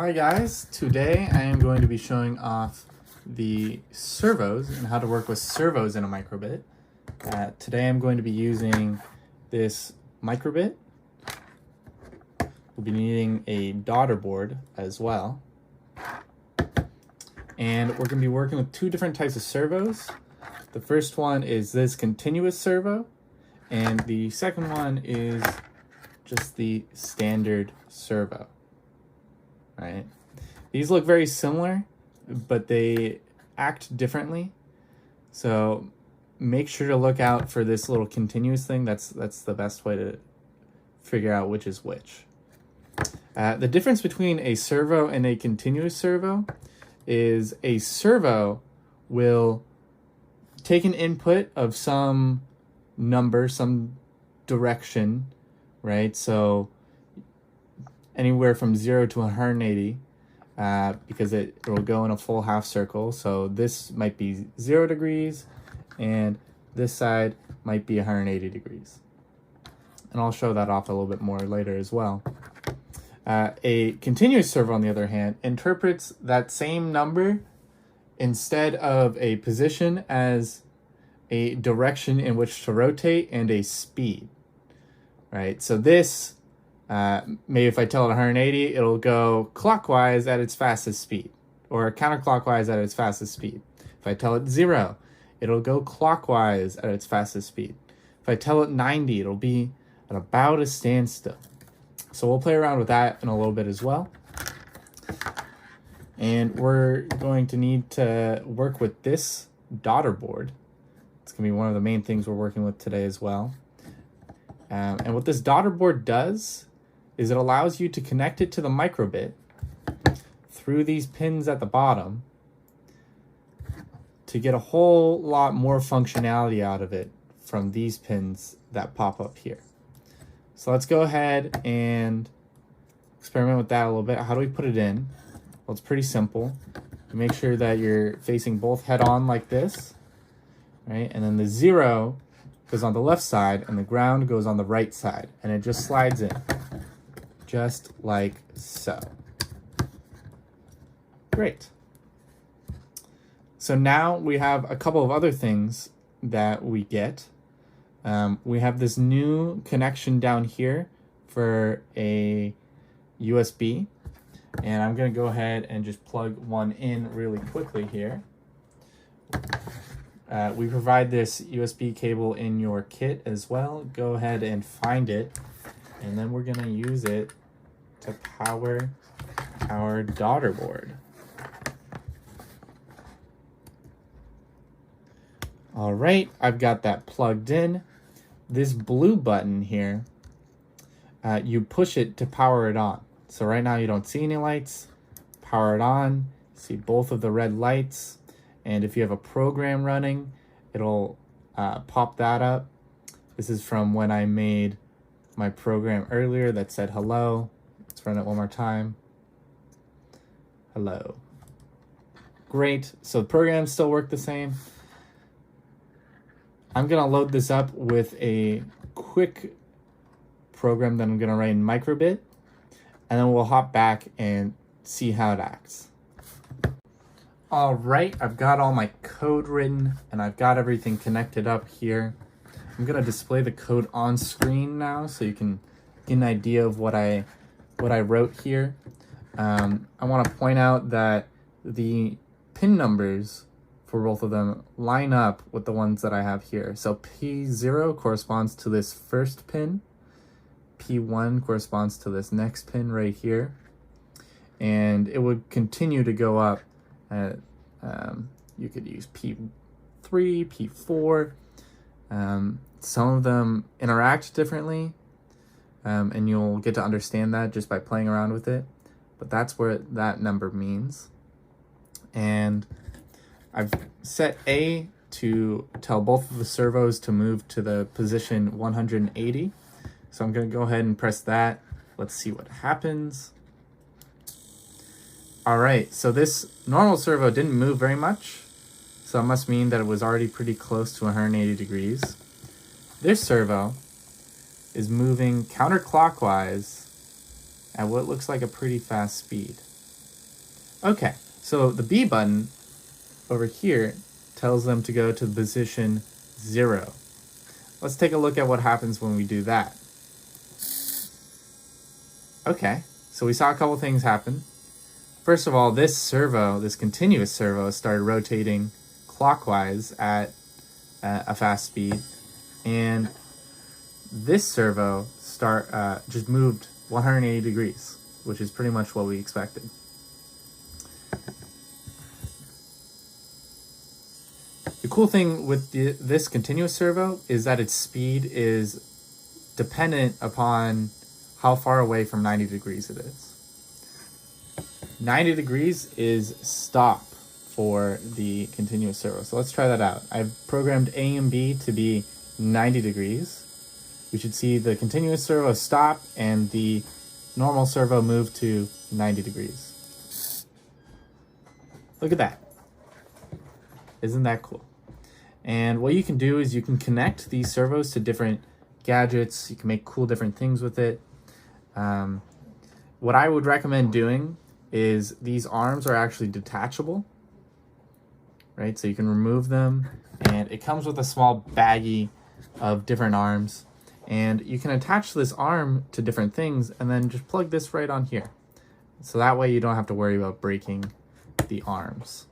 Hi guys, today I am going to be showing off the servos and how to work with servos in a microbit. Today I'm going to be using this microbit. We'll be needing a daughterboard as well. And we're going to be working with two different types of servos. The first one is this continuous servo, and the second one is just the standard servo. Right? These look very similar, but they act differently. So make sure to look out for this little continuous thing. That's the best way to figure out which is which. The difference between a servo and a continuous servo is a servo will take an input of some number, some direction, right? So anywhere from 0 to 180, because it will go in a full half circle. So this might be 0 degrees, and this side might be 180 degrees. And I'll show that off a little bit more later as well. A continuous servo, on the other hand, interprets that same number instead of a position as a direction in which to rotate and a speed, right? So this, maybe if I tell it 180, it'll go clockwise at its fastest speed, or counterclockwise at its fastest speed. If I tell it 0, it'll go clockwise at its fastest speed. If I tell it 90, it'll be at about a standstill. So we'll play around with that in a little bit as well. And we're going to need to work with this daughterboard. It's going to be one of the main things we're working with today as well. And what this daughterboard does is it allows you to connect it to the microbit through these pins at the bottom to get a whole lot more functionality out of it from these pins that pop up here. So let's go ahead and experiment with that a little bit. How do we put it in? Well, it's pretty simple. You make sure that you're facing both head on like this, right? And then the 0 goes on the left side and the ground goes on the right side, and it just slides in, just like so. Great. So now we have a couple of other things that we get. We have this new connection down here for a USB, and I'm going to go ahead and just plug one in really quickly here. We provide this USB cable in your kit as well. Go ahead and find it, and then we're going to use it to power our daughterboard. All right, I've got that plugged in. This blue button here, you push it to power it on. So right now you don't see any lights. Power it on, see both of the red lights. And if you have a program running, it'll pop that up. This is from when I made my program earlier that said hello. Let's run it one more time. Hello. Great, so the programs still work the same. I'm gonna load this up with a quick program that I'm gonna write in Microbit, and then we'll hop back and see how it acts. All right, I've got all my code written and I've got everything connected up here. I'm gonna display the code on screen now so you can get an idea of what I wrote here. I wanna point out that the pin numbers for both of them line up with the ones that I have here. So P0 corresponds to this first pin. P1 corresponds to this next pin right here. And it would continue to go up. You could use P3, P4. Some of them interact differently, and you'll get to understand that just by playing around with it. But that's what that number means. And I've set A to tell both of the servos to move to the position 180. So I'm going to go ahead and press that. Let's see what happens. All right, so this normal servo didn't move very much. So it must mean that it was already pretty close to 180 degrees. This servo is moving counterclockwise at what looks like a pretty fast speed. Okay, so the B button over here tells them to go to position 0. Let's take a look at what happens when we do that. Okay, so we saw a couple things happen. First of all, this servo, this continuous servo, started rotating clockwise at a fast speed, and this servo just moved 180 degrees, which is pretty much what we expected. The cool thing with this continuous servo is that its speed is dependent upon how far away from 90 degrees it is. 90 degrees is stop for the continuous servo. So let's try that out. I've programmed A and B to be 90 degrees. We should see the continuous servo stop and the normal servo move to 90 degrees. Look at that. Isn't that cool? And what you can do is you can connect these servos to different gadgets. You can make cool different things with it. What I would recommend doing is these arms are actually detachable, right? So you can remove them, and it comes with a small baggie of different arms, and you can attach this arm to different things and then just plug this right on here. So that way you don't have to worry about breaking the arms.